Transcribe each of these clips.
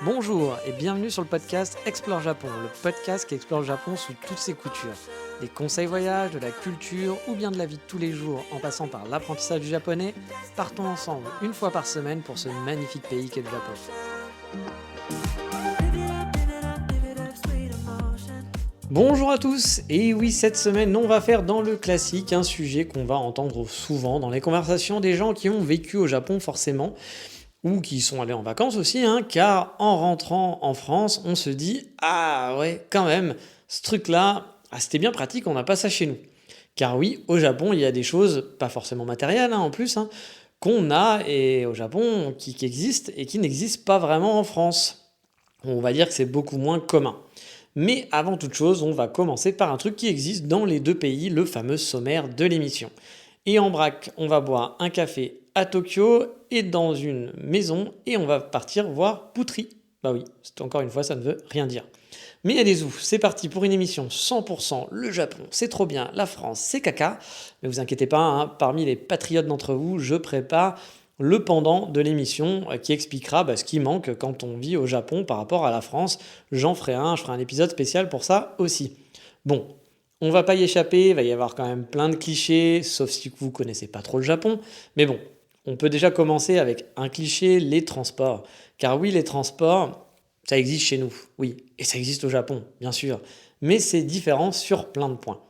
Bonjour et bienvenue sur le podcast Explore Japon, le podcast qui explore le Japon sous toutes ses coutures. Des conseils voyages, de la culture ou bien de la vie de tous les jours en passant par l'apprentissage du japonais, partons ensemble une fois par semaine pour ce magnifique pays qu'est le Japon. Bonjour à tous, et oui, cette semaine on va faire dans le classique un sujet qu'on va entendre souvent dans les conversations des gens qui ont vécu au Japon forcément, ou qui sont allés en vacances aussi, car en rentrant en France, on se dit « Ah ouais, quand même, ce truc-là, c'était bien pratique, on n'a pas ça chez nous ». Car oui, au Japon, il y a des choses, pas forcément matérielles en plus, qu'on a et au Japon qui existent et qui n'existent pas vraiment en France. On va dire que c'est beaucoup moins commun. Mais avant toute chose, on va commencer par un truc qui existe dans les deux pays, le fameux sommaire de l'émission. Et en vrac, on va boire un café à Tokyo et dans une maison et on va partir voir Poutry. Bah oui, encore une fois, ça ne veut rien dire. Mais allez-y, c'est parti pour une émission 100% le Japon, c'est trop bien, la France, c'est caca. Mais vous inquiétez pas, parmi les patriotes d'entre vous, je prépare le pendant de l'émission qui expliquera ce qui manque quand on vit au Japon par rapport à la France. Je ferai un épisode spécial pour ça aussi. Bon, on va pas y échapper, il va y avoir quand même plein de clichés, sauf si vous connaissez pas trop le Japon. Mais bon, on peut déjà commencer avec un cliché, les transports. Car oui, les transports, ça existe chez nous, oui, et ça existe au Japon, bien sûr. Mais c'est différent sur plein de points.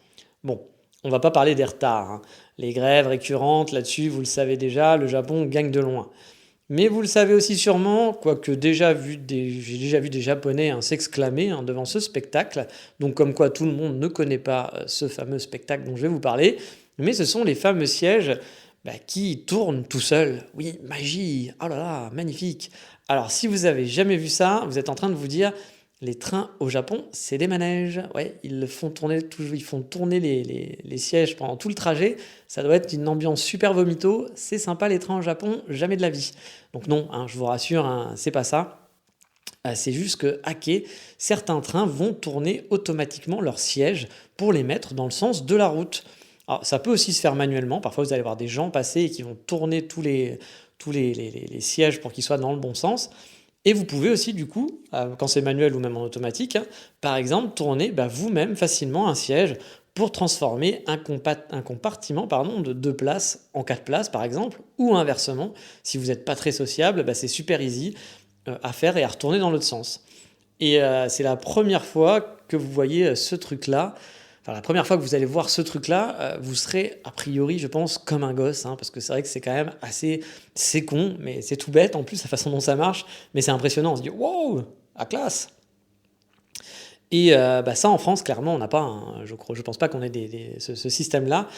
Bon, on va pas parler des retards. Les grèves récurrentes, là-dessus, vous le savez déjà, le Japon gagne de loin. Mais vous le savez aussi sûrement, quoique j'ai déjà vu des Japonais s'exclamer devant ce spectacle, donc comme quoi tout le monde ne connaît pas ce fameux spectacle dont je vais vous parler, mais ce sont les fameux sièges qui tournent tout seuls. Oui, magie, oh là là, magnifique. Alors si vous avez jamais vu ça, vous êtes en train de vous dire... Les trains au Japon, c'est des manèges. Ouais, ils font tourner les sièges pendant tout le trajet. Ça doit être une ambiance super vomito. C'est sympa les trains au Japon, jamais de la vie. Donc non, je vous rassure, c'est pas ça. C'est juste que, certains trains vont tourner automatiquement leurs sièges pour les mettre dans le sens de la route. Alors ça peut aussi se faire manuellement. Parfois vous allez voir des gens passer et qui vont tourner tous les sièges pour qu'ils soient dans le bon sens. Et vous pouvez aussi, du coup, quand c'est manuel ou même en automatique, par exemple, tourner vous-même facilement un siège pour transformer un compartiment de 2 places en 4 places, par exemple, ou inversement. Si vous n'êtes pas très sociable, c'est super easy à faire et à retourner dans l'autre sens. Et c'est la première fois que vous voyez ce truc-là. Enfin, la première fois que vous allez voir ce truc-là, vous serez a priori, je pense, comme un gosse, parce que c'est vrai que c'est quand même c'est con, mais c'est tout bête en plus la façon dont ça marche, mais c'est impressionnant. On se dit wow, à classe. Et ça en France, clairement, on n'a pas. Je pense pas qu'on ait ce système-là.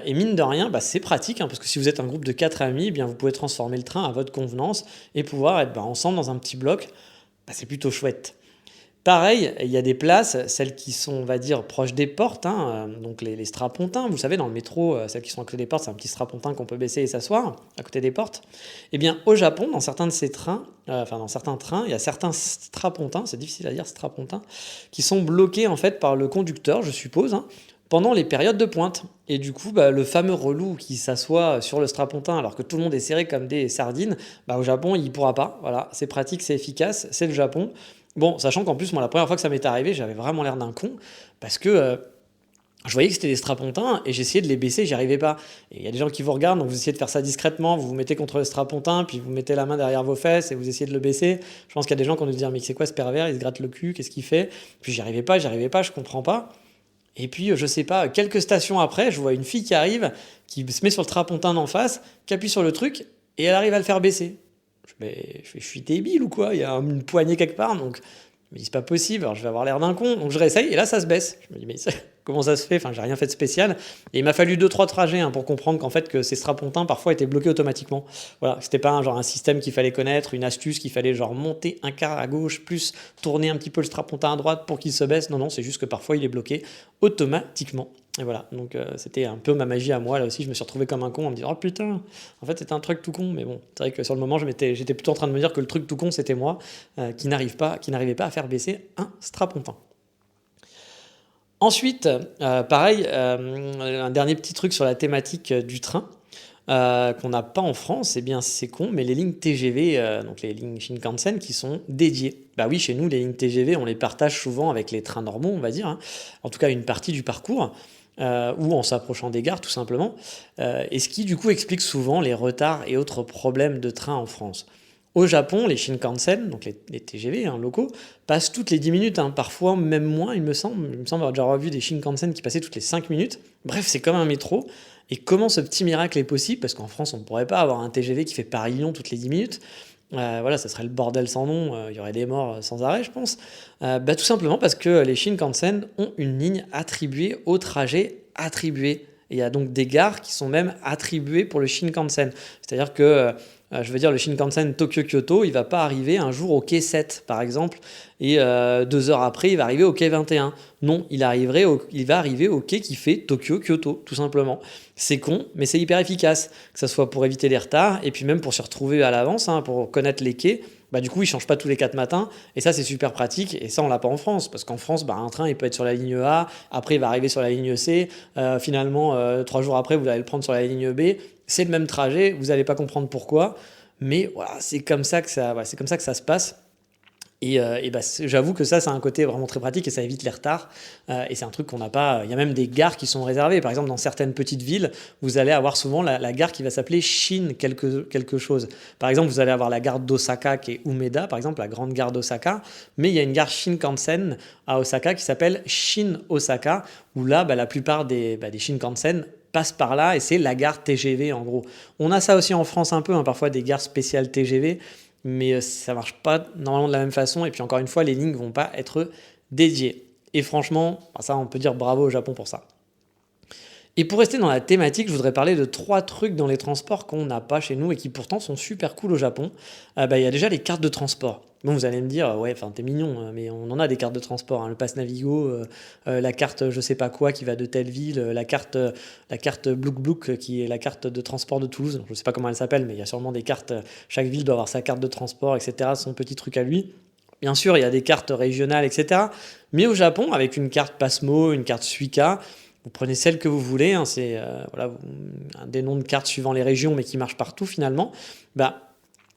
Et mine de rien, c'est pratique, parce que si vous êtes un groupe de 4 amis, vous pouvez transformer le train à votre convenance et pouvoir être ensemble dans un petit bloc. C'est plutôt chouette. Pareil, il y a des places, celles qui sont, on va dire, proches des portes, donc les strapontins. Vous savez, dans le métro, celles qui sont à côté des portes, c'est un petit strapontin qu'on peut baisser et s'asseoir à côté des portes. Eh bien, au Japon, dans certains de ces trains, dans certains trains, il y a certains strapontins, c'est difficile à dire strapontins, qui sont bloqués en fait par le conducteur, je suppose, pendant les périodes de pointe. Et du coup, le fameux relou qui s'assoit sur le strapontin alors que tout le monde est serré comme des sardines, au Japon, il ne pourra pas. Voilà, c'est pratique, c'est efficace, c'est le Japon. Bon, sachant qu'en plus, moi, la première fois que ça m'est arrivé, j'avais vraiment l'air d'un con, parce que je voyais que c'était des strapontins, et j'essayais de les baisser, j'y arrivais pas. Et il y a des gens qui vous regardent, donc vous essayez de faire ça discrètement, vous vous mettez contre le strapontin, puis vous mettez la main derrière vos fesses, et vous essayez de le baisser. Je pense qu'il y a des gens qui vont nous dire, mais c'est quoi ce pervers, il se gratte le cul, qu'est-ce qu'il fait? Puis j'y arrivais pas, je comprends pas. Et puis, je sais pas, quelques stations après, je vois une fille qui arrive, qui se met sur le strapontin d'en face, qui appuie sur le truc, et elle arrive à le faire baisser. Je suis débile ou quoi? Il y a une poignée quelque part, donc je me dis c'est pas possible, alors je vais avoir l'air d'un con, donc je réessaye et là ça se baisse. Je me dis mais comment ça se fait? Enfin, j'ai rien fait de spécial. Et il m'a fallu 2-3 trajets pour comprendre qu'en fait que ces strapontins parfois étaient bloqués automatiquement. Voilà, c'était pas un système qu'il fallait connaître, une astuce qu'il fallait monter un quart à gauche plus tourner un petit peu le strapontin à droite pour qu'il se baisse. Non, c'est juste que parfois il est bloqué automatiquement. Et voilà, donc c'était un peu ma magie à moi, là aussi je me suis retrouvé comme un con en me disant oh putain, en fait c'était un truc tout con, mais bon, c'est vrai que sur le moment j'étais plutôt en train de me dire que le truc tout con c'était moi qui n'arrivais pas à faire baisser un strapontin. Ensuite, pareil, un dernier petit truc sur la thématique du train. qu'on n'a pas en France, eh bien c'est con, mais les lignes TGV, donc les lignes Shinkansen qui sont dédiées. Bah oui, chez nous, les lignes TGV, on les partage souvent avec les trains normaux, on va dire, hein. En tout cas une partie du parcours, ou en s'approchant des gares tout simplement, et ce qui du coup explique souvent les retards et autres problèmes de train en France. Au Japon, les Shinkansen, donc les TGV hein, locaux, passent toutes les 10 minutes, hein, parfois même moins, il me semble. Il me semble avoir déjà revu des Shinkansen qui passaient toutes les 5 minutes. Bref, c'est comme un métro. Et comment ce petit miracle est possible? Parce qu'en France, on ne pourrait pas avoir un TGV qui fait Paris-Lyon toutes les 10 minutes. Voilà, ça serait le bordel sans nom, il y aurait des morts sans arrêt, je pense. Bah, tout simplement parce que les Shinkansen ont une ligne attribuée au trajet attribué. Et il y a donc des gares qui sont même attribuées pour le Shinkansen. C'est-à-dire que je veux dire, le Shinkansen Tokyo-Kyoto, il va pas arriver un jour au quai 7, par exemple, et 2 heures après, il va arriver au quai 21. Non, il va arriver au quai qui fait Tokyo-Kyoto, tout simplement. C'est con, mais c'est hyper efficace, que ce soit pour éviter les retards, et puis même pour se retrouver à l'avance, hein, pour connaître les quais. Bah, du coup, ils ne changent pas tous les 4 matins, et ça, c'est super pratique, et ça, on l'a pas en France, parce qu'en France, bah, un train, il peut être sur la ligne A, après, il va arriver sur la ligne C, finalement, 3 jours après, vous allez le prendre sur la ligne B, c'est le même trajet, vous n'allez pas comprendre pourquoi, mais voilà, c'est comme ça que ça se passe. Et bah, j'avoue que ça, c'est un côté vraiment très pratique et ça évite les retards. Et c'est un truc qu'on n'a pas. Il y a même des gares qui sont réservées. Par exemple, dans certaines petites villes, vous allez avoir souvent la gare qui va s'appeler Shin quelque chose. Par exemple, vous allez avoir la gare d'Osaka qui est Umeda, par exemple, la grande gare d'Osaka. Mais il y a une gare Shinkansen à Osaka qui s'appelle Shin Osaka, où là, bah, la plupart des Shinkansen passe par là et c'est la gare TGV en gros. On a ça aussi en France un peu, hein, parfois des gares spéciales TGV, mais ça marche pas normalement de la même façon. Et puis encore une fois, les lignes vont pas être dédiées. Et franchement, ça on peut dire bravo au Japon pour ça. Et pour rester dans la thématique, je voudrais parler de 3 trucs dans les transports qu'on n'a pas chez nous et qui pourtant sont super cool au Japon. Bah, il y a déjà les cartes de transport. Bon, vous allez me dire, ouais, enfin, t'es mignon, mais on en a des cartes de transport, hein. Le pass Navigo, la carte je sais pas quoi qui va de telle ville, la carte Blouk Blouk qui est la carte de transport de Toulouse. Je sais pas comment elle s'appelle, mais il y a sûrement des cartes. Chaque ville doit avoir sa carte de transport, etc. Son petit truc à lui. Bien sûr, il y a des cartes régionales, etc. Mais au Japon, avec une carte Pasmo, une carte Suica, vous prenez celle que vous voulez, hein, c'est voilà, des noms de cartes suivant les régions, mais qui marchent partout finalement. Bah,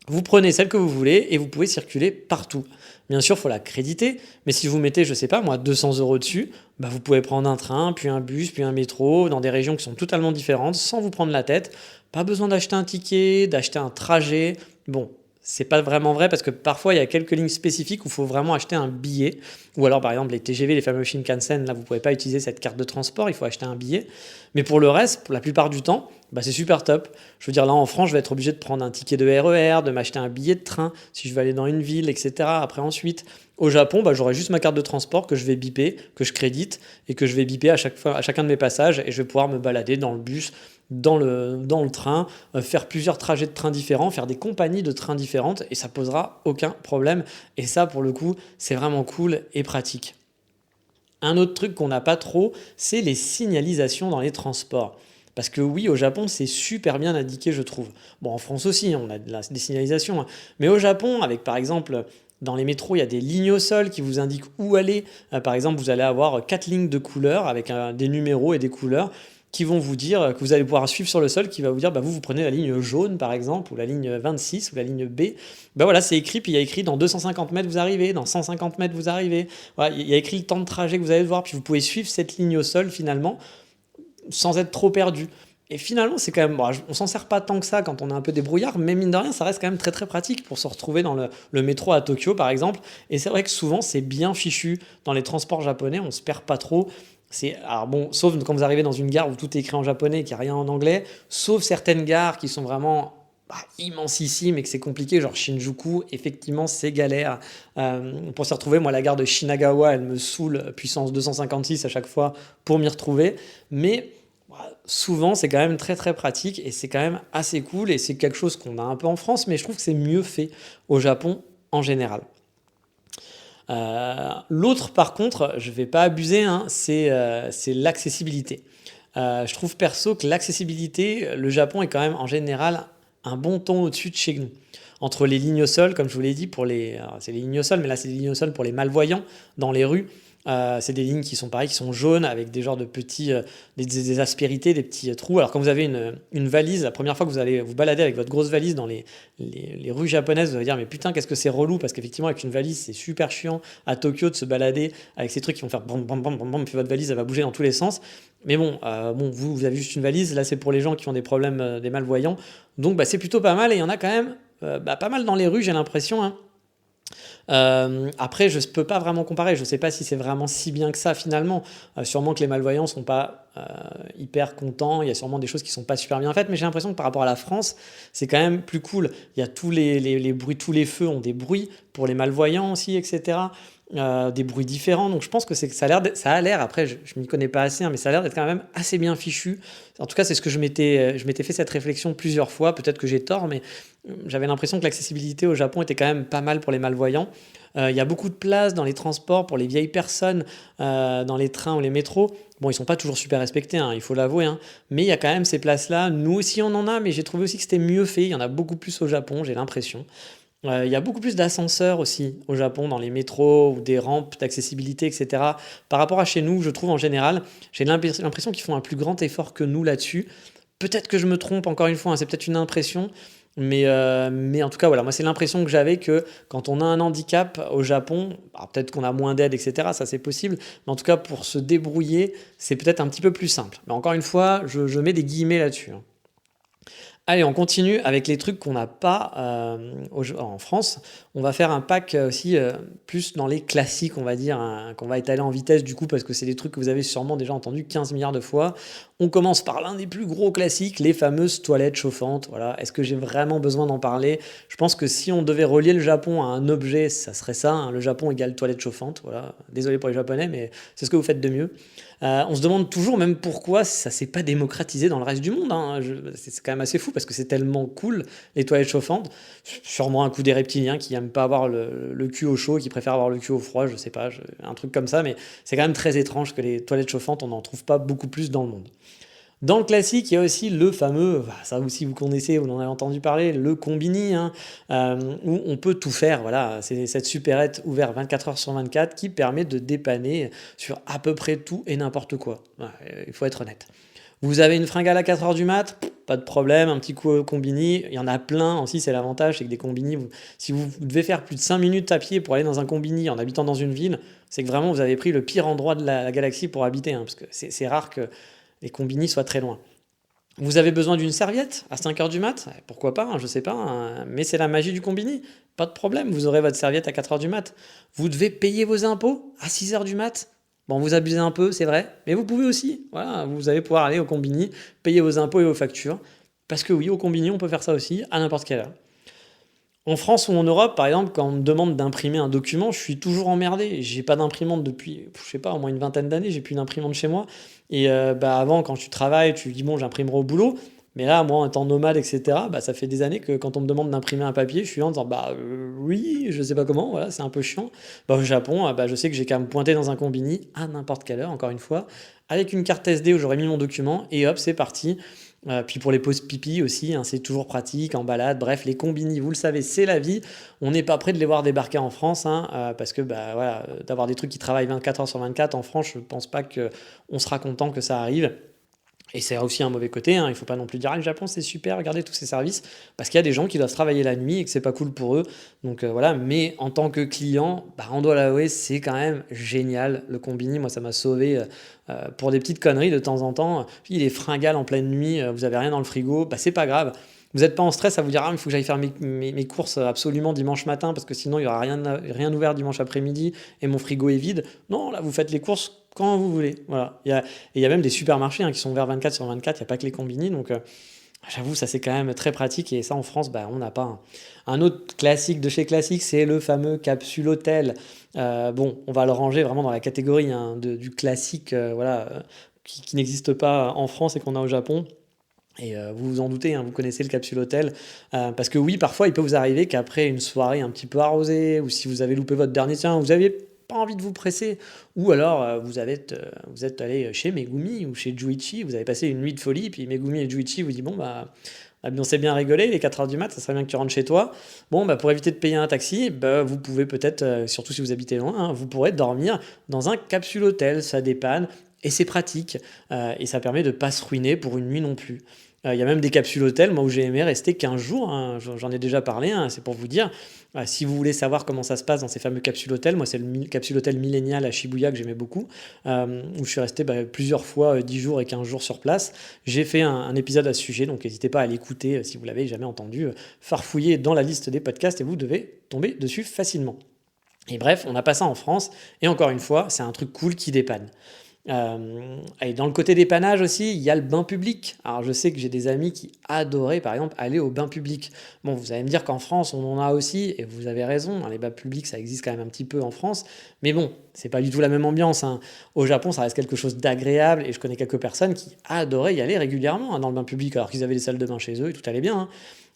vous prenez celle que vous voulez et vous pouvez circuler partout. Bien sûr, il faut la créditer, mais si vous mettez, je sais pas moi, 200 € dessus, bah, vous pouvez prendre un train, puis un bus, puis un métro, dans des régions qui sont totalement différentes, sans vous prendre la tête. Pas besoin d'acheter un ticket, d'acheter un trajet. Bon, c'est pas vraiment vrai parce que parfois il y a quelques lignes spécifiques où il faut vraiment acheter un billet. Ou alors par exemple les TGV, les fameux Shinkansen, là vous pouvez pas utiliser cette carte de transport, il faut acheter un billet. Mais pour le reste, pour la plupart du temps, bah, c'est super top. Je veux dire là en France, je vais être obligé de prendre un ticket de RER, de m'acheter un billet de train si je veux aller dans une ville, etc. Après ensuite, au Japon, bah, j'aurai juste ma carte de transport que je vais biper, que je crédite et que je vais biper à chaque fois, à chacun de mes passages et je vais pouvoir me balader dans le bus, dans le train, faire plusieurs trajets de train différents, faire des compagnies de trains différentes et ça posera aucun problème. Et ça, pour le coup, c'est vraiment cool et pratique. Un autre truc qu'on n'a pas trop, c'est les signalisations dans les transports. Parce que oui, au Japon, c'est super bien indiqué, je trouve. Bon, en France aussi, on a des signalisations, hein. Mais au Japon, avec par exemple, dans les métros, il y a des lignes au sol qui vous indiquent où aller. Par exemple, vous allez avoir 4 lignes de couleurs avec des numéros et des couleurs qui vont vous dire, que vous allez pouvoir suivre sur le sol, qui va vous dire, bah, vous prenez la ligne jaune par exemple, ou la ligne 26, ou la ligne B. Bah voilà, c'est écrit, puis il y a écrit dans 250 mètres vous arrivez, dans 150 mètres vous arrivez. Voilà, il y a écrit le temps de trajet que vous allez devoir, puis vous pouvez suivre cette ligne au sol finalement, sans être trop perdu. Et finalement, c'est quand même, bon, on s'en sert pas tant que ça quand on est un peu débrouillard, mais mine de rien, ça reste quand même très très pratique pour se retrouver dans le métro à Tokyo par exemple. Et c'est vrai que souvent, c'est bien fichu. Dans les transports japonais, on se perd pas trop. Alors bon, sauf quand vous arrivez dans une gare où tout est écrit en japonais et qu'il n'y a rien en anglais, sauf certaines gares qui sont vraiment immensissimes et que c'est compliqué, genre Shinjuku, effectivement, c'est galère. Pour s'y retrouver, moi, la gare de Shinagawa, elle me saoule, puissance 256 à chaque fois pour m'y retrouver. Mais souvent, c'est quand même très très pratique et c'est quand même assez cool et c'est quelque chose qu'on a un peu en France, mais je trouve que c'est mieux fait au Japon en général. L'autre, par contre, je ne vais pas abuser, hein, c'est l'accessibilité. Je trouve perso que l'accessibilité, le Japon est quand même en général un bon ton au-dessus de chez nous. Entre les lignes au sol, comme je vous l'ai dit, c'est les lignes au sol, mais là c'est les lignes au sol pour les malvoyants dans les rues. C'est des lignes qui sont pareilles, qui sont jaunes avec des genres de petits, des aspérités, des petits trous. Alors quand vous avez une valise, la première fois que vous allez vous balader avec votre grosse valise dans les rues japonaises, vous allez dire mais putain qu'est-ce que c'est relou parce qu'effectivement avec une valise c'est super chiant à Tokyo de se balader avec ces trucs qui vont faire bam bam bam bam bam, puis votre valise elle va bouger dans tous les sens. Mais bon, vous avez juste une valise, là c'est pour les gens qui ont des problèmes, des malvoyants. Donc bah, c'est plutôt pas mal et il y en a quand même pas mal dans les rues j'ai l'impression, hein. Après, je ne peux pas vraiment comparer. Je ne sais pas si c'est vraiment si bien que ça finalement. Sûrement que les malvoyants sont pas hyper contents. Il y a sûrement des choses qui sont pas super bien faites. Mais j'ai l'impression que par rapport à la France, c'est quand même plus cool. Il y a tous les bruits, tous les feux ont des bruits pour les malvoyants aussi, etc. Des bruits différents. Donc je pense que ça a l'air. Après, je m'y connais pas assez, hein, mais ça a l'air d'être quand même assez bien fichu. En tout cas, c'est ce que je m'étais fait cette réflexion plusieurs fois. Peut-être que j'ai tort, mais j'avais l'impression que l'accessibilité au Japon était quand même pas mal pour les malvoyants. Il y a beaucoup de place dans les transports pour les vieilles personnes, dans les trains ou les métros. Bon, ils sont pas toujours super respectés, hein, il faut l'avouer, hein, mais il y a quand même ces places-là. Nous aussi, on en a, mais j'ai trouvé aussi que c'était mieux fait. Il y en a beaucoup plus au Japon, j'ai l'impression. Il y a beaucoup plus d'ascenseurs aussi au Japon dans les métros ou des rampes d'accessibilité, etc. Par rapport à chez nous, je trouve en général, j'ai l'impression qu'ils font un plus grand effort que nous là-dessus. Peut-être que je me trompe, encore une fois, hein, c'est peut-être une impression, mais en tout cas, voilà, moi c'est l'impression que j'avais que quand on a un handicap au Japon, alors peut-être qu'on a moins d'aide, etc., ça c'est possible, mais en tout cas pour se débrouiller, c'est peut-être un petit peu plus simple. Mais encore une fois, je mets des guillemets là-dessus, hein. Allez, on continue avec les trucs qu'on n'a pas en France. On va faire un pack aussi plus dans les classiques, on va dire, hein, qu'on va étaler en vitesse du coup, parce que c'est des trucs que vous avez sûrement déjà entendu 15 milliards de fois. On commence par l'un des plus gros classiques, les fameuses toilettes chauffantes. Voilà. Est-ce que j'ai vraiment besoin d'en parler? Je pense que si on devait relier le Japon à un objet, ça serait ça, hein, le Japon égale toilette chauffante. Voilà. Désolé pour les Japonais, mais c'est ce que vous faites de mieux. On se demande toujours même pourquoi ça s'est pas démocratisé dans le reste du monde, hein. C'est quand même assez fou parce que c'est tellement cool les toilettes chauffantes. Sûrement un coup des reptiliens qui n'aiment pas avoir le cul au chaud, qui préfèrent avoir le cul au froid, je sais pas, un truc comme ça, mais c'est quand même très étrange que les toilettes chauffantes, on n'en trouve pas beaucoup plus dans le monde. Dans le classique, il y a aussi le fameux, ça aussi vous connaissez, vous en avez entendu parler, le combini, hein, où on peut tout faire. Voilà, c'est cette supérette ouverte 24 heures sur 24 qui permet de dépanner sur à peu près tout et n'importe quoi. Ouais, il faut être honnête. Vous avez une fringale à 4 heures du mat, pas de problème, un petit coup au combini. Il y en a plein aussi, c'est l'avantage, c'est que des combini, si vous devez faire plus de 5 minutes à pied pour aller dans un combini en habitant dans une ville, c'est que vraiment vous avez pris le pire endroit de la galaxie pour habiter, hein, parce que c'est rare que les combini soient très loin. Vous avez besoin d'une serviette à 5 heures du mat? Pourquoi pas, hein, je sais pas, hein, mais c'est la magie du combini. Pas de problème, vous aurez votre serviette à 4 heures du mat. Vous devez payer vos impôts à 6 heures du mat? Bon, vous abusez un peu, c'est vrai, mais vous pouvez aussi. Voilà, vous allez pouvoir aller au combini, payer vos impôts et vos factures. Parce que oui, au combini, on peut faire ça aussi à n'importe quelle heure. En France ou en Europe, par exemple, quand on me demande d'imprimer un document, je suis toujours emmerdé. J'ai pas d'imprimante depuis, je sais pas, au moins une vingtaine d'années, j'ai plus d'imprimante chez moi. Et bah avant, quand tu travailles, tu dis bon, j'imprimerai au boulot. Mais là, moi, en étant nomade, etc., bah, ça fait des années que quand on me demande d'imprimer un papier, je suis en disant bah oui, je sais pas comment, voilà, c'est un peu chiant. Bah, au Japon, bah, je sais que j'ai qu'à me pointer dans un combini à n'importe quelle heure, encore une fois, avec une carte SD où j'aurais mis mon document, et hop, c'est parti. Puis pour les pauses pipi aussi, hein, c'est toujours pratique, en balade. Bref, les combini, vous le savez, c'est la vie. On n'est pas prêt de les voir débarquer en France, hein, parce que bah, voilà, d'avoir des trucs qui travaillent 24 heures sur 24 en France, je ne pense pas qu'on sera content que ça arrive. Et c'est aussi un mauvais côté, hein. Il ne faut pas non plus dire ah, le Japon c'est super, regardez tous ces services, parce qu'il y a des gens qui doivent travailler la nuit et que c'est pas cool pour eux. Donc voilà, mais en tant que client, bah, on doit l'avouer, c'est quand même génial le combini. Moi ça m'a sauvé pour des petites conneries de temps en temps. Puis les fringales en pleine nuit, vous avez rien dans le frigo, bah c'est pas grave. Vous n'êtes pas en stress à vous dire ah, il faut que j'aille faire mes courses absolument dimanche matin parce que sinon il n'y aura rien ouvert dimanche après-midi et mon frigo est vide. Non, là vous faites les courses quand vous voulez. Voilà. Il y a même des supermarchés hein, qui sont ouverts 24 sur 24, il n'y a pas que les combini. Donc j'avoue, ça c'est quand même très pratique et ça en France, bah, on n'a pas. Un autre classique de chez Classique, c'est le fameux capsule hôtel. Bon, on va le ranger vraiment dans la catégorie hein, du classique voilà, qui n'existe pas en France et qu'on a au Japon. Et vous vous en doutez, hein, vous connaissez le capsule hôtel. Parce que oui, parfois, il peut vous arriver qu'après une soirée un petit peu arrosée, ou si vous avez loupé votre dernier train, vous n'aviez pas envie de vous presser, ou alors vous êtes allé chez Megumi ou chez Juichi, vous avez passé une nuit de folie, puis Megumi et Juichi vous disent bon bah Ah, mais on s'est bien rigolé, il est 4 heures du mat, ça serait bien que tu rentres chez toi. Bon, bah, pour éviter de payer un taxi, bah, vous pouvez peut-être, surtout si vous habitez loin, hein, vous pourrez dormir dans un capsule hôtel, ça dépanne et c'est pratique, et ça permet de pas se ruiner pour une nuit non plus. Il y a même des capsules hôtels, moi où j'ai aimé rester 15 jours, hein, j'en ai déjà parlé, hein, c'est pour vous dire. Si vous voulez savoir comment ça se passe dans ces fameux capsules hôtels, moi c'est le capsule hôtel Millennial à Shibuya que j'aimais beaucoup, où je suis resté plusieurs fois 10 jours et 15 jours sur place. J'ai fait un épisode à ce sujet, donc n'hésitez pas à l'écouter si vous l'avez jamais entendu, farfouiller dans la liste des podcasts et vous devez tomber dessus facilement. Et bref, on n'a pas ça en France, et encore une fois, c'est un truc cool qui dépanne. Et dans le côté dépannage aussi, il y a le bain public. Alors je sais que j'ai des amis qui adoraient par exemple aller au bain public. Bon, vous allez me dire qu'en France on en a aussi, et vous avez raison, hein, les bains publics ça existe quand même un petit peu en France, mais bon, c'est pas du tout la même ambiance, hein. Au Japon ça reste quelque chose d'agréable, et je connais quelques personnes qui adoraient y aller régulièrement, hein, dans le bain public, alors qu'ils avaient des salles de bain chez eux et tout allait bien, hein.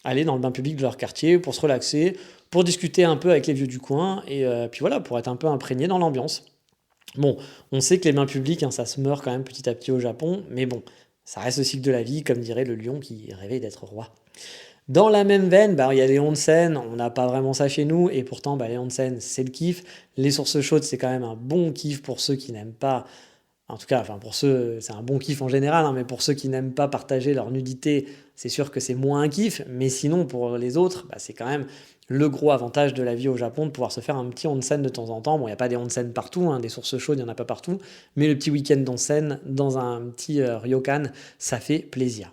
Aller dans le bain public de leur quartier pour se relaxer, pour discuter un peu avec les vieux du coin, et puis voilà, pour être un peu imprégné dans l'ambiance. Bon, on sait que les bains publics, hein, ça se meurt quand même petit à petit au Japon, mais bon, ça reste le cycle de la vie, comme dirait le lion qui rêvait d'être roi. Dans la même veine, bah, il y a les onsen, on n'a pas vraiment ça chez nous, et pourtant bah, les onsen, c'est le kiff. Les sources chaudes, c'est quand même un bon kiff pour ceux qui n'aiment pas, en tout cas, enfin pour ceux, c'est un bon kiff en général, hein, mais pour ceux qui n'aiment pas partager leur nudité, c'est sûr que c'est moins un kiff, mais sinon pour les autres, bah, c'est quand même le gros avantage de la vie au Japon de pouvoir se faire un petit onsen de temps en temps. Bon, il n'y a pas des onsen partout, hein, des sources chaudes, il n'y en a pas partout, mais le petit week-end d'onsen dans un petit ryokan, ça fait plaisir.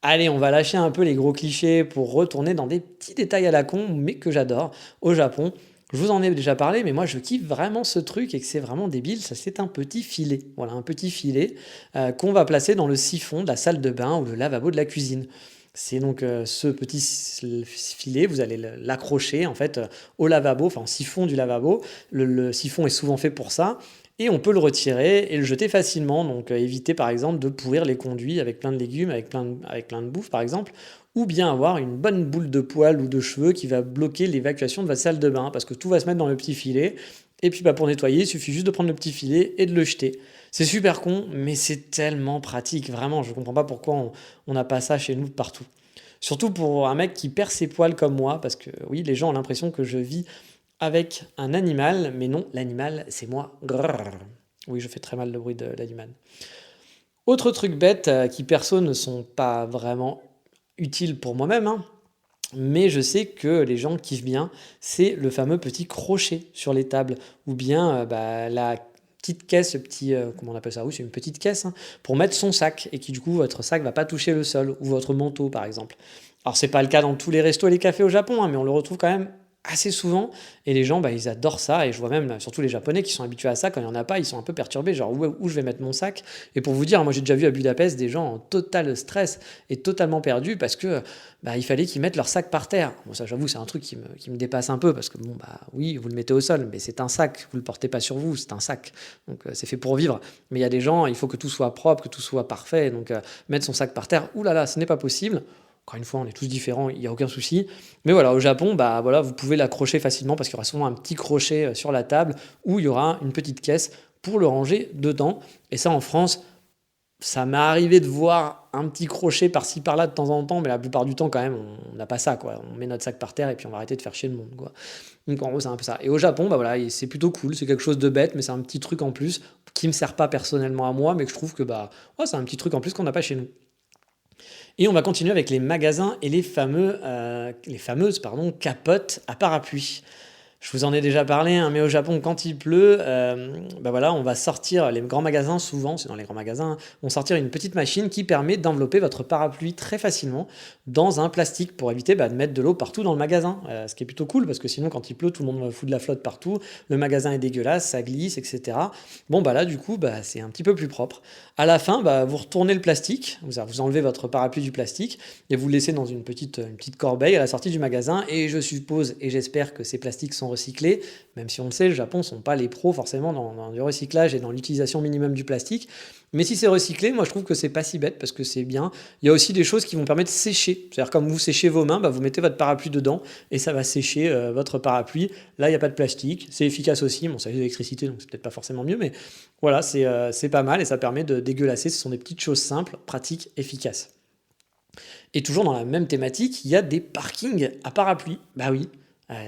Allez, on va lâcher un peu les gros clichés pour retourner dans des petits détails à la con, mais que j'adore au Japon. Je vous en ai déjà parlé, mais moi je kiffe vraiment ce truc et que c'est vraiment débile. Ça, c'est un petit filet. Voilà, un petit filet qu'on va placer dans le siphon de la salle de bain ou le lavabo de la cuisine. C'est donc ce petit filet, vous allez l'accrocher en fait au lavabo, enfin au siphon du lavabo. Le siphon est souvent fait pour ça. Et on peut le retirer et le jeter facilement. Donc éviter par exemple de pourrir les conduits avec plein de légumes, avec plein de bouffe par exemple. Ou bien avoir une bonne boule de poils ou de cheveux qui va bloquer l'évacuation de votre salle de bain. Parce que tout va se mettre dans le petit filet. Et puis bah, pour nettoyer, il suffit juste de prendre le petit filet et de le jeter. C'est super con, mais c'est tellement pratique. Vraiment, je ne comprends pas pourquoi on n'a pas ça chez nous partout. Surtout pour un mec qui perd ses poils comme moi. Parce que oui, les gens ont l'impression que je vis avec un animal, mais non, l'animal, c'est moi. Grrr. Oui, je fais très mal le bruit de l'animal. Autre truc bête qui perso ne sont pas vraiment utiles pour moi-même, hein, mais je sais que les gens kiffent bien, c'est le fameux petit crochet sur les tables, ou bien bah, la petite caisse, le petit, comment on appelle ça? Oui, c'est une petite caisse, hein, pour mettre son sac, et qui du coup, votre sac va pas toucher le sol, ou votre manteau par exemple. Alors c'est pas le cas dans tous les restos et les cafés au Japon, hein, mais on le retrouve quand même assez souvent, et les gens bah, ils adorent ça, et je vois même surtout les Japonais qui sont habitués à ça, quand il n'y en a pas ils sont un peu perturbés, genre où je vais mettre mon sac. Et pour vous dire, moi j'ai déjà vu à Budapest des gens en total stress et totalement perdus parce que bah, il fallait qu'ils mettent leur sac par terre. Bon, ça j'avoue c'est un truc qui me dépasse un peu, parce que bon bah oui vous le mettez au sol, mais c'est un sac, vous le portez pas sur vous, c'est un sac, donc c'est fait pour vivre. Mais il y a des gens, il faut que tout soit propre, que tout soit parfait, donc mettre son sac par terre, oulala, ce n'est pas possible. Encore une fois, on est tous différents, il n'y a aucun souci. Mais voilà, au Japon, bah, voilà, vous pouvez l'accrocher facilement parce qu'il y aura souvent un petit crochet sur la table où il y aura une petite caisse pour le ranger dedans. Et ça, en France, ça m'est arrivé de voir un petit crochet par-ci par-là de temps en temps, mais la plupart du temps, quand même, on n'a pas ça, quoi. On met notre sac par terre et puis on va arrêter de faire chier le monde, quoi. Donc en gros, c'est un peu ça. Et au Japon, bah voilà, c'est plutôt cool. C'est quelque chose de bête, mais c'est un petit truc en plus qui me sert pas personnellement à moi, mais que je trouve que bah, ouais, c'est un petit truc en plus qu'on n'a pas chez nous. Et on va continuer avec les magasins et les fameuses capotes à parapluie. Je vous en ai déjà parlé, hein, mais au Japon, quand il pleut, bah voilà, on va sortir, les grands magasins, souvent, c'est dans les grands magasins, vont sortir une petite machine qui permet d'envelopper votre parapluie très facilement dans un plastique pour éviter bah, de mettre de l'eau partout dans le magasin. Ce qui est plutôt cool, parce que sinon, quand il pleut, tout le monde fout de la flotte partout, le magasin est dégueulasse, ça glisse, etc. Bon, bah là, du coup, bah, c'est un petit peu plus propre. À la fin, bah, vous retournez le plastique, vous enlevez votre parapluie du plastique et vous le laissez dans une petite corbeille à la sortie du magasin. Et je suppose et j'espère que ces plastiques sont recyclés, même si on le sait, le Japon ne sont pas les pros forcément dans le recyclage et dans l'utilisation minimum du plastique. Mais si c'est recyclé, moi je trouve que c'est pas si bête parce que c'est bien. Il y a aussi des choses qui vont permettre de sécher. C'est-à-dire comme vous séchez vos mains, bah, vous mettez votre parapluie dedans et ça va sécher votre parapluie. Là, il n'y a pas de plastique. C'est efficace aussi. Bon, ça a l'électricité, donc c'est peut-être pas forcément mieux, mais voilà, c'est pas mal et ça permet de dégueulasser. Ce sont des petites choses simples, pratiques, efficaces. Et toujours dans la même thématique, il y a des parkings à parapluie. Bah oui,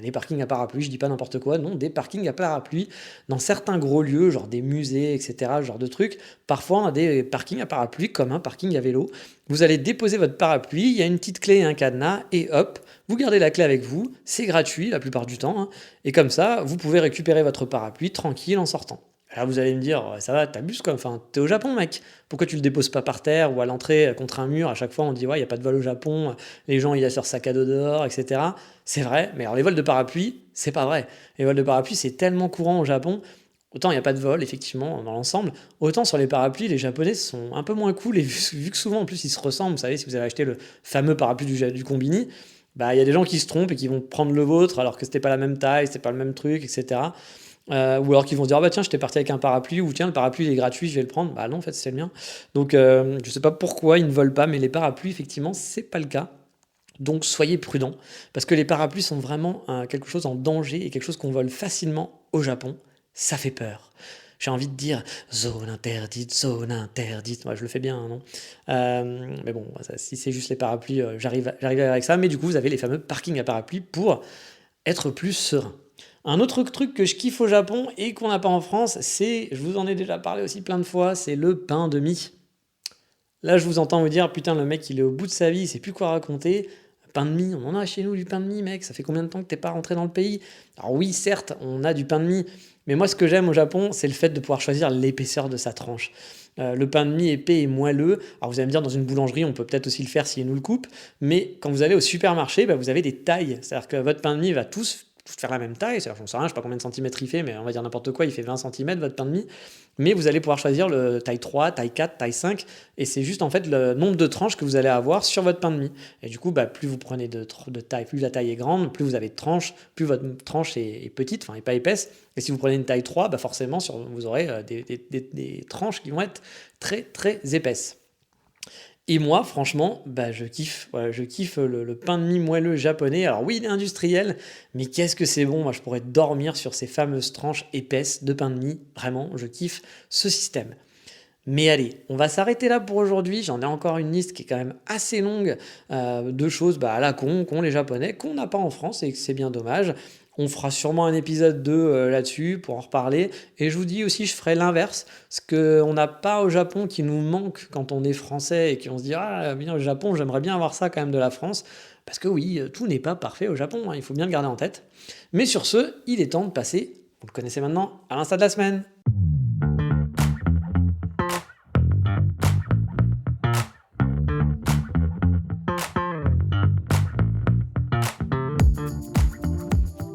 des parkings à parapluie, je dis pas n'importe quoi, non, des parkings à parapluie dans certains gros lieux, genre des musées, etc., ce genre de trucs. Parfois, on a des parkings à parapluie comme un parking à vélo. Vous allez déposer votre parapluie, il y a une petite clé et un cadenas, et hop, vous gardez la clé avec vous, c'est gratuit la plupart du temps, hein, et comme ça, vous pouvez récupérer votre parapluie tranquille en sortant. Alors vous allez me dire, ouais, ça va, t'abuses quoi, enfin, t'es au Japon mec, pourquoi tu le déposes pas par terre ou à l'entrée contre un mur, à chaque fois on dit ouais, il n'y a pas de vol au Japon, les gens ils laissent leur sac à dos dehors, etc. C'est vrai, mais alors les vols de parapluie, c'est pas vrai. Les vols de parapluie, c'est tellement courant au Japon, autant il n'y a pas de vol, effectivement, dans l'ensemble, autant sur les parapluies, les Japonais sont un peu moins cool, et vu que souvent en plus ils se ressemblent, vous savez, si vous avez acheté le fameux parapluie du Combini, bah il y a des gens qui se trompent et qui vont prendre le vôtre alors que c'était pas la même taille, c'était pas le même truc, etc. Ou alors qu'ils vont se dire ah bah tiens j'étais parti avec un parapluie ou tiens le parapluie il est gratuit je vais le prendre, bah non en fait c'est le mien, donc je sais pas pourquoi ils ne volent pas, mais les parapluies effectivement c'est pas le cas, donc soyez prudents parce que les parapluies sont vraiment quelque chose en danger et quelque chose qu'on vole facilement au Japon, ça fait peur. J'ai envie de dire zone interdite. Moi, je le fais bien, hein, non. Mais bon, si c'est juste les parapluies, j'arrive avec ça. Mais du coup, vous avez les fameux parkings à parapluies pour être plus serein. Un autre truc que je kiffe au Japon et qu'on n'a pas en France, c'est, je vous en ai déjà parlé aussi plein de fois, c'est le pain de mie. Là, je vous entends vous dire, putain, le mec, il est au bout de sa vie, il sait plus quoi raconter. Pain de mie, on en a chez nous du pain de mie, mec. Ça fait combien de temps que t'es pas rentré dans le pays? Alors oui, certes, on a du pain de mie, mais moi, ce que j'aime au Japon, c'est le fait de pouvoir choisir l'épaisseur de sa tranche. Le pain de mie épais et moelleux. Alors vous allez me dire, dans une boulangerie, on peut peut-être aussi le faire s'ils nous le coupent, mais quand vous allez au supermarché, bah, vous avez des tailles. C'est-à-dire que votre pain de mie va tous faire la même taille. C'est-à-dire, j'en sais rien, je sais pas combien de centimètres il fait, mais on va dire n'importe quoi, il fait 20 centimètres votre pain de mie. Mais vous allez pouvoir choisir le taille 3, taille 4, taille 5, et c'est juste en fait le nombre de tranches que vous allez avoir sur votre pain de mie. Et du coup, bah, plus vous prenez de taille, plus la taille est grande, plus vous avez de tranches, plus votre tranche est petite, enfin, est pas épaisse. Et si vous prenez une taille 3, bah forcément, vous aurez des tranches qui vont être très très épaisses. Et moi, franchement, bah, je kiffe. Voilà, je kiffe le pain de mie moelleux japonais. Alors oui, il est industriel, mais qu'est-ce que c'est bon. Moi, je pourrais dormir sur ces fameuses tranches épaisses de pain de mie. Vraiment, je kiffe ce système. Mais allez, on va s'arrêter là pour aujourd'hui. J'en ai encore une liste qui est quand même assez longue de choses bah, à la con qu'ont les Japonais, qu'on n'a pas en France et que c'est bien dommage. On fera sûrement un épisode 2 là-dessus pour en reparler. Et je vous dis aussi, je ferai l'inverse. Ce qu'on n'a pas au Japon qui nous manque quand on est français et qu'on se dit ah, bien, le Japon, j'aimerais bien avoir ça quand même de la France. Parce que oui, tout n'est pas parfait au Japon, hein, il faut bien le garder en tête. Mais sur ce, il est temps de passer, vous le connaissez maintenant, à l'insta de la semaine.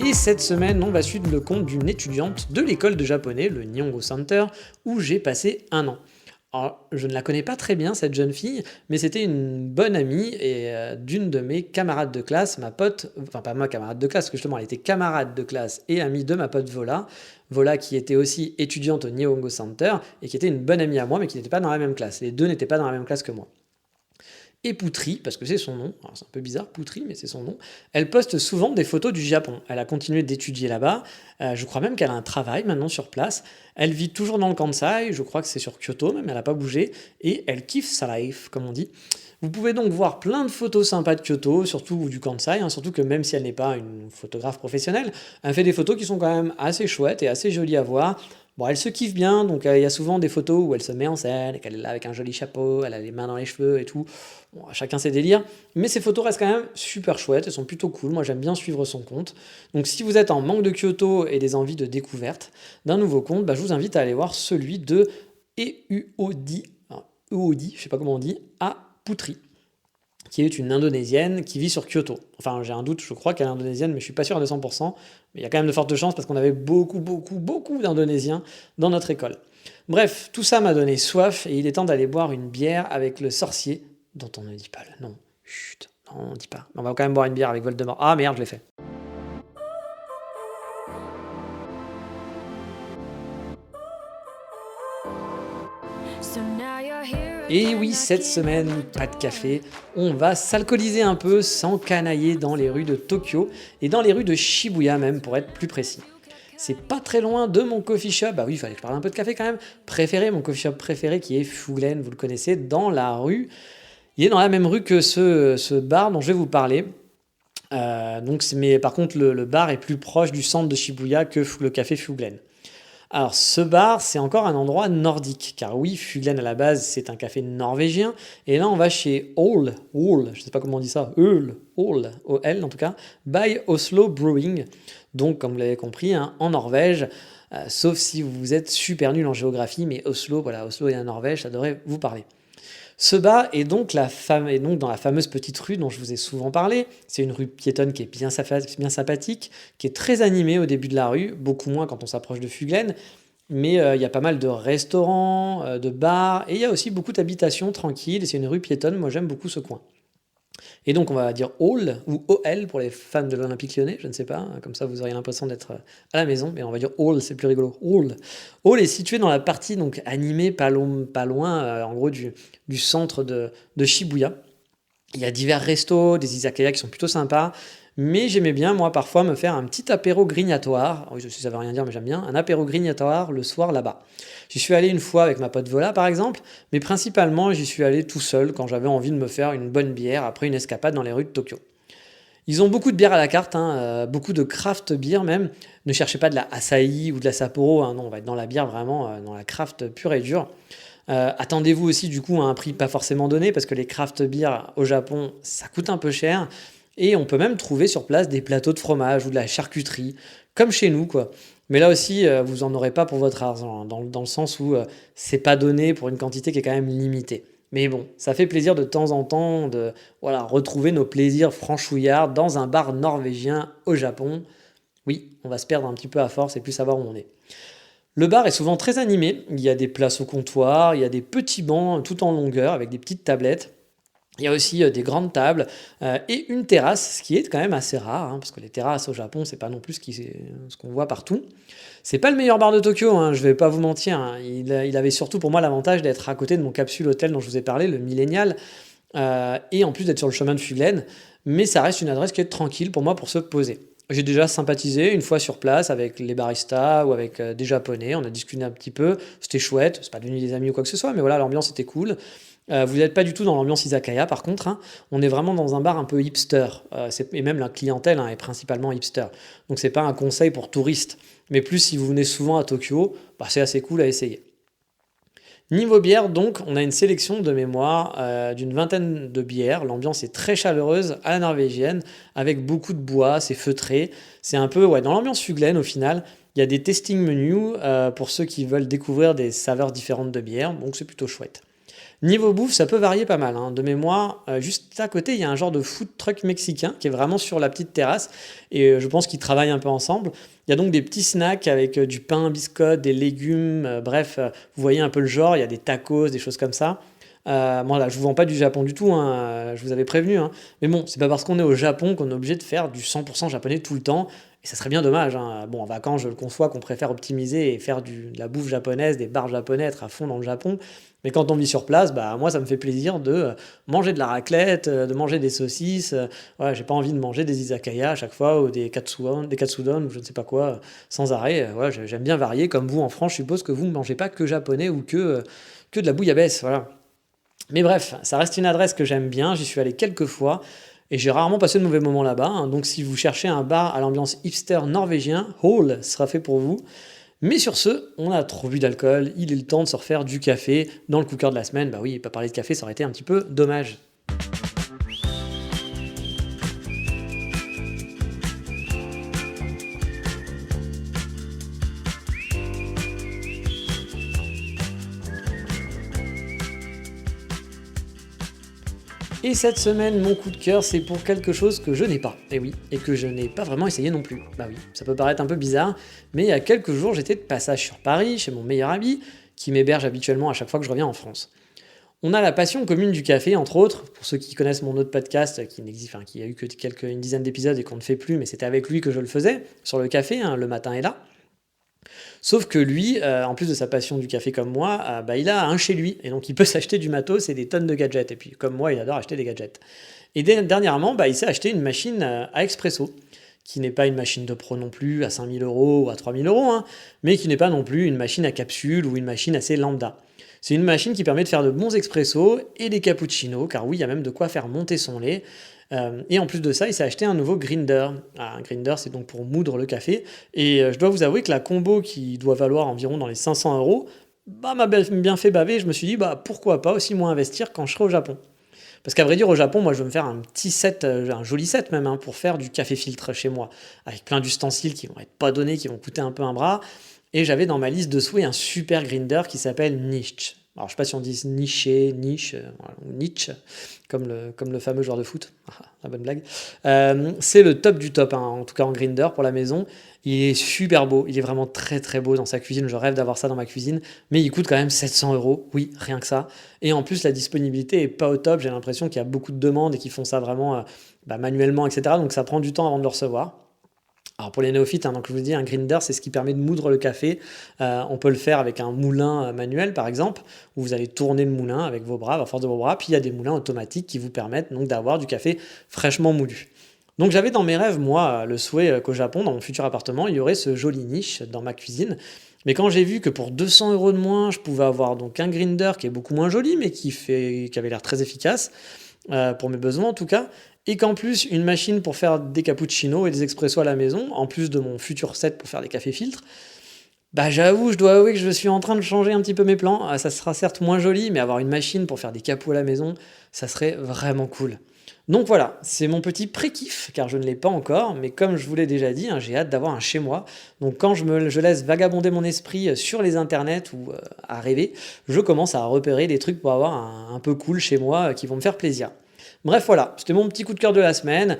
Et cette semaine, on va suivre le compte d'une étudiante de l'école de japonais, le Nihongo Center, où j'ai passé un an. Alors, je ne la connais pas très bien, cette jeune fille, mais c'était une bonne amie et d'une de mes camarades de classe, ma pote, enfin pas ma camarade de classe, parce que justement elle était camarade de classe et amie de ma pote Vola, Vola qui était aussi étudiante au Nihongo Center et qui était une bonne amie à moi, mais qui n'était pas dans la même classe. Les deux n'étaient pas dans la même classe que moi. Et Poutry, parce que c'est son nom, alors c'est un peu bizarre Poutry, mais c'est son nom, elle poste souvent des photos du Japon. Elle a continué d'étudier là-bas, je crois même qu'elle a un travail maintenant sur place. Elle vit toujours dans le Kansai, je crois que c'est sur Kyoto même, elle n'a pas bougé, et elle kiffe sa life, comme on dit. Vous pouvez donc voir plein de photos sympas de Kyoto, surtout du Kansai, hein, surtout que même si elle n'est pas une photographe professionnelle, elle fait des photos qui sont quand même assez chouettes et assez jolies à voir. Bon, elle se kiffe bien, donc il y a souvent des photos où elle se met en scène, et qu'elle est là avec un joli chapeau, elle a les mains dans les cheveux et tout. Bon, chacun ses délires, mais ces photos restent quand même super chouettes, elles sont plutôt cool, moi j'aime bien suivre son compte. Donc si vous êtes en manque de Kyoto et des envies de découverte d'un nouveau compte, bah, je vous invite à aller voir celui de Euodi, Euodi, je sais pas comment on dit, à Putri, qui est une Indonésienne qui vit sur Kyoto. Enfin, j'ai un doute, je crois qu'elle est indonésienne, mais je suis pas sûr à 200%. Mais il y a quand même de fortes chances parce qu'on avait beaucoup d'Indonésiens dans notre école. Bref, tout ça m'a donné soif et il est temps d'aller boire une bière avec le sorcier, dont on ne dit pas le nom. Chut, non, on ne dit pas. On va quand même boire une bière avec Voldemort. Ah merde, je l'ai fait. Et oui, cette semaine, pas de café, on va s'alcooliser un peu, s'encanailler dans les rues de Tokyo et dans les rues de Shibuya même, pour être plus précis. C'est pas très loin de mon coffee shop, bah oui, il fallait que je parle un peu de café quand même, préféré, mon coffee shop préféré qui est Fulen, vous le connaissez, dans la rue Il est dans la même rue que ce bar dont je vais vous parler. Mais par contre, le bar est plus proche du centre de Shibuya que le café Fuglen. Alors, ce bar, c'est encore un endroit nordique, car oui, Fuglen à la base, c'est un café norvégien, et là, on va chez Ole, je sais pas comment on dit ça, Ole, O-L en tout cas, by Oslo Brewing, donc comme vous l'avez compris, hein, en Norvège, sauf si vous êtes super nul en géographie, mais Oslo, voilà, Oslo et la Norvège, ça devrait vous parler. Ce bar est donc dans la fameuse petite rue dont je vous ai souvent parlé. C'est une rue piétonne qui est bien sympathique, qui est très animée au début de la rue, beaucoup moins quand on s'approche de Fuglen. Mais il y a pas mal de restaurants, de bars, et il y a aussi beaucoup d'habitations tranquilles. Et c'est une rue piétonne, moi j'aime beaucoup ce coin. Et donc, on va dire Hall ou OL pour les fans de l'Olympique Lyonnais, je ne sais pas, hein, comme ça vous auriez l'impression d'être à la maison, mais on va dire Hall, c'est plus rigolo. Hall. Hall est situé dans la partie donc animée, pas loin en gros du centre de Shibuya. Il y a divers restos, des izakaya qui sont plutôt sympas, mais j'aimais bien, moi, parfois me faire un petit apéro grignatoire. Oui, je sais, ça veut rien dire, mais j'aime bien. Un apéro grignatoire le soir là-bas. J'y suis allé une fois avec ma pote Vola, par exemple, mais principalement, j'y suis allé tout seul quand j'avais envie de me faire une bonne bière après une escapade dans les rues de Tokyo. Ils ont beaucoup de bières à la carte, hein, beaucoup de craft beer même. Ne cherchez pas de la Asahi ou de la Sapporo, hein, non, on va être dans la bière vraiment, dans la craft pure et dure. Attendez-vous aussi du coup à un prix pas forcément donné parce que les craft beer au Japon ça coûte un peu cher et on peut même trouver sur place des plateaux de fromage ou de la charcuterie comme chez nous quoi. Mais là aussi vous en aurez pas pour votre argent hein, dans le sens où c'est pas donné pour une quantité qui est quand même limitée. Mais bon, ça fait plaisir de temps en temps de voilà, retrouver nos plaisirs franchouillards dans un bar norvégien au Japon. Oui, on va se perdre un petit peu à force et plus savoir où on est. Le bar est souvent très animé, il y a des places au comptoir, il y a des petits bancs tout en longueur avec des petites tablettes. Il y a aussi des grandes tables et une terrasse, ce qui est quand même assez rare, hein, parce que les terrasses au Japon, c'est pas non plus ce qu'on voit partout. C'est pas le meilleur bar de Tokyo, hein, je vais pas vous mentir. Hein. Il avait surtout pour moi l'avantage d'être à côté de mon capsule hôtel dont je vous ai parlé, le Millennial, et en plus d'être sur le chemin de Fuglen. Mais ça reste une adresse qui est tranquille pour moi pour se poser. J'ai déjà sympathisé une fois sur place avec les baristas ou avec des Japonais. On a discuté un petit peu. C'était chouette. C'est pas devenu des amis ou quoi que ce soit, mais voilà, l'ambiance était cool. Vous n'êtes pas du tout dans l'ambiance izakaya, par contre. Hein. On est vraiment dans un bar un peu hipster. Et même la clientèle hein, est principalement hipster. Donc c'est pas un conseil pour touristes. Mais plus si vous venez souvent à Tokyo, bah, c'est assez cool à essayer. Niveau bière, donc, on a une sélection de mémoire d'une vingtaine de bières. L'ambiance est très chaleureuse à la norvégienne, avec beaucoup de bois, c'est feutré. C'est un peu dans l'ambiance Fuglen au final. Il y a des tasting menus pour ceux qui veulent découvrir des saveurs différentes de bière, donc c'est plutôt chouette. Niveau bouffe, ça peut varier pas mal. Hein. De mémoire, juste à côté, il y a un genre de food truck mexicain qui est vraiment sur la petite terrasse. Et je pense qu'ils travaillent un peu ensemble. Il y a donc des petits snacks avec du pain, biscottes, des légumes. Bref, vous voyez un peu le genre. Il y a des tacos, des choses comme ça. Bon, là, je vous vends pas du Japon du tout. Hein, je vous avais prévenu. Hein. Mais bon, c'est pas parce qu'on est au Japon qu'on est obligé de faire du 100% japonais tout le temps. Et ça serait bien dommage. Hein. Bon, en vacances, je le conçois qu'on préfère optimiser et faire de la bouffe japonaise, des bars japonais, être à fond dans le Japon. Mais quand on vit sur place, bah, moi, ça me fait plaisir de manger de la raclette, de manger des saucisses. Voilà, j'ai pas envie de manger des izakaya à chaque fois ou des katsudon ou je ne sais pas quoi, sans arrêt. Voilà, j'aime bien varier. Comme vous, en France, je suppose que vous ne mangez pas que japonais ou que de la bouillabaisse. Voilà. Mais bref, ça reste une adresse que j'aime bien. J'y suis allé quelques fois. Et j'ai rarement passé de mauvais moments là-bas. Hein. Donc si vous cherchez un bar à l'ambiance hipster norvégien, Hall sera fait pour vous. Mais sur ce, on a trop bu d'alcool, il est le temps de se refaire du café dans le cooker de la semaine. Bah oui, pas parler de café, ça aurait été un petit peu dommage. Et cette semaine, mon coup de cœur, c'est pour quelque chose que je n'ai pas. Et oui, et que je n'ai pas vraiment essayé non plus. Bah oui, ça peut paraître un peu bizarre, mais il y a quelques jours, j'étais de passage sur Paris, chez mon meilleur ami, qui m'héberge habituellement à chaque fois que je reviens en France. On a la passion commune du café, entre autres. Pour ceux qui connaissent mon autre podcast, qui n'existe, enfin, qui a eu que une dizaine d'épisodes et qu'on ne fait plus, mais c'était avec lui que je le faisais, sur le café, hein, le matin et là. Sauf que lui, en plus de sa passion du café comme moi, bah, il a un chez lui. Et donc il peut s'acheter du matos et des tonnes de gadgets. Et puis comme moi, il adore acheter des gadgets. Et dernièrement, bah, il s'est acheté une machine à expresso, qui n'est pas une machine de pro non plus à 5 000 € ou à 3 000 €, hein, mais qui n'est pas non plus une machine à capsule ou une machine assez lambda. C'est une machine qui permet de faire de bons expressos et des cappuccinos, car oui, il y a même de quoi faire monter son lait. Et en plus de ça, il s'est acheté un nouveau grinder. Un grinder, c'est donc pour moudre le café. Et je dois vous avouer que la combo qui doit valoir environ dans les 500 euros, m'a bien fait baver. Je me suis dit, pourquoi pas aussi moins investir quand je serai au Japon. Parce qu'à vrai dire, au Japon, moi, je veux me faire un petit set, un joli set même, hein, pour faire du café filtre chez moi, avec plein d'ustensiles qui vont être pas donnés, qui vont coûter un peu un bras. Et j'avais dans ma liste de souhaits un super grinder qui s'appelle Niche. Alors, je sais pas si on dit niché, niche, voilà, ou niche, comme le fameux joueur de foot. Ah, la bonne blague. C'est le top du top, hein, en tout cas en grinder pour la maison. Il est super beau, il est vraiment très très beau dans sa cuisine. Je rêve d'avoir ça dans ma cuisine, mais il coûte quand même 700 euros. Oui, rien que ça. Et en plus, la disponibilité est pas au top. J'ai l'impression qu'il y a beaucoup de demandes et qu'ils font ça vraiment manuellement, etc. Donc ça prend du temps avant de le recevoir. Alors pour les néophytes, hein, donc je vous dis, un grinder, c'est ce qui permet de moudre le café. On peut le faire avec un moulin manuel, par exemple, où vous allez tourner le moulin avec vos bras, à force de vos bras. Puis il y a des moulins automatiques qui vous permettent donc d'avoir du café fraîchement moulu. Donc j'avais dans mes rêves, moi, le souhait qu'au Japon, dans mon futur appartement, il y aurait ce joli niche dans ma cuisine. Mais quand j'ai vu que pour 200 euros de moins, je pouvais avoir donc un grinder qui est beaucoup moins joli, mais qui avait l'air très efficace, pour mes besoins en tout cas, et qu'en plus, une machine pour faire des cappuccinos et des expressos à la maison, en plus de mon futur set pour faire des cafés filtres, j'avoue, je dois avouer que je suis en train de changer un petit peu mes plans. Ça sera certes moins joli, mais avoir une machine pour faire des capous à la maison, ça serait vraiment cool. Donc voilà, c'est mon petit pré-kiff, car je ne l'ai pas encore, mais comme je vous l'ai déjà dit, hein, j'ai hâte d'avoir un chez moi. Donc quand je laisse vagabonder mon esprit sur les internets ou à rêver, je commence à repérer des trucs pour avoir un peu cool chez moi qui vont me faire plaisir. Bref, voilà, c'était mon petit coup de cœur de la semaine.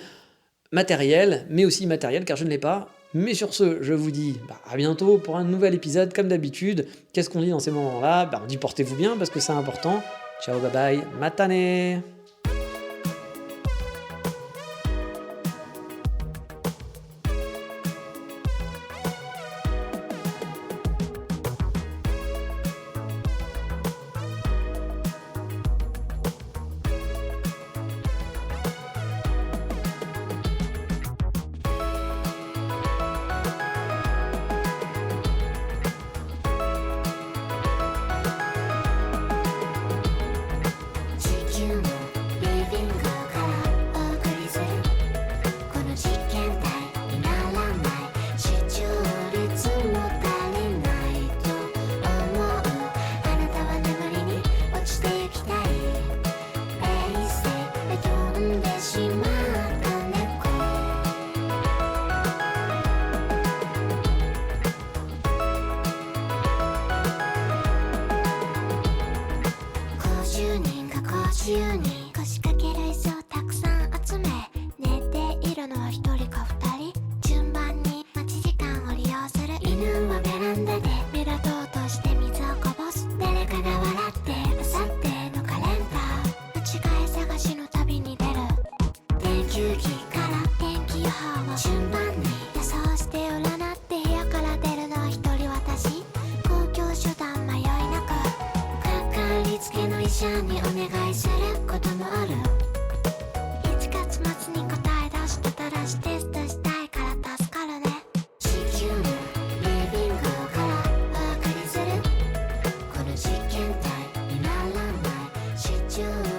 Matériel, mais aussi immatériel, car je ne l'ai pas. Mais sur ce, je vous dis à bientôt pour un nouvel épisode, comme d'habitude. Qu'est-ce qu'on dit dans ces moments-là ? On dit portez-vous bien, parce que c'est important. Ciao, bye bye, matane.50人腰掛ける椅子をたくさん集め寝ているのは一人か二人順番に待ち時間を利用する犬はベランダで目立とうとして水をこぼす誰かが笑って明後日のカレンダー間違い探しの旅に出る電球機から天気予報を順番に予想して占って部屋から出るのは一人私公共手段迷いなくかかりつけの医者にお願いすることもある1月末に答え出してたらしテストしたいから助かるね地球のリビングからお送りするこの実験体にならないシチュー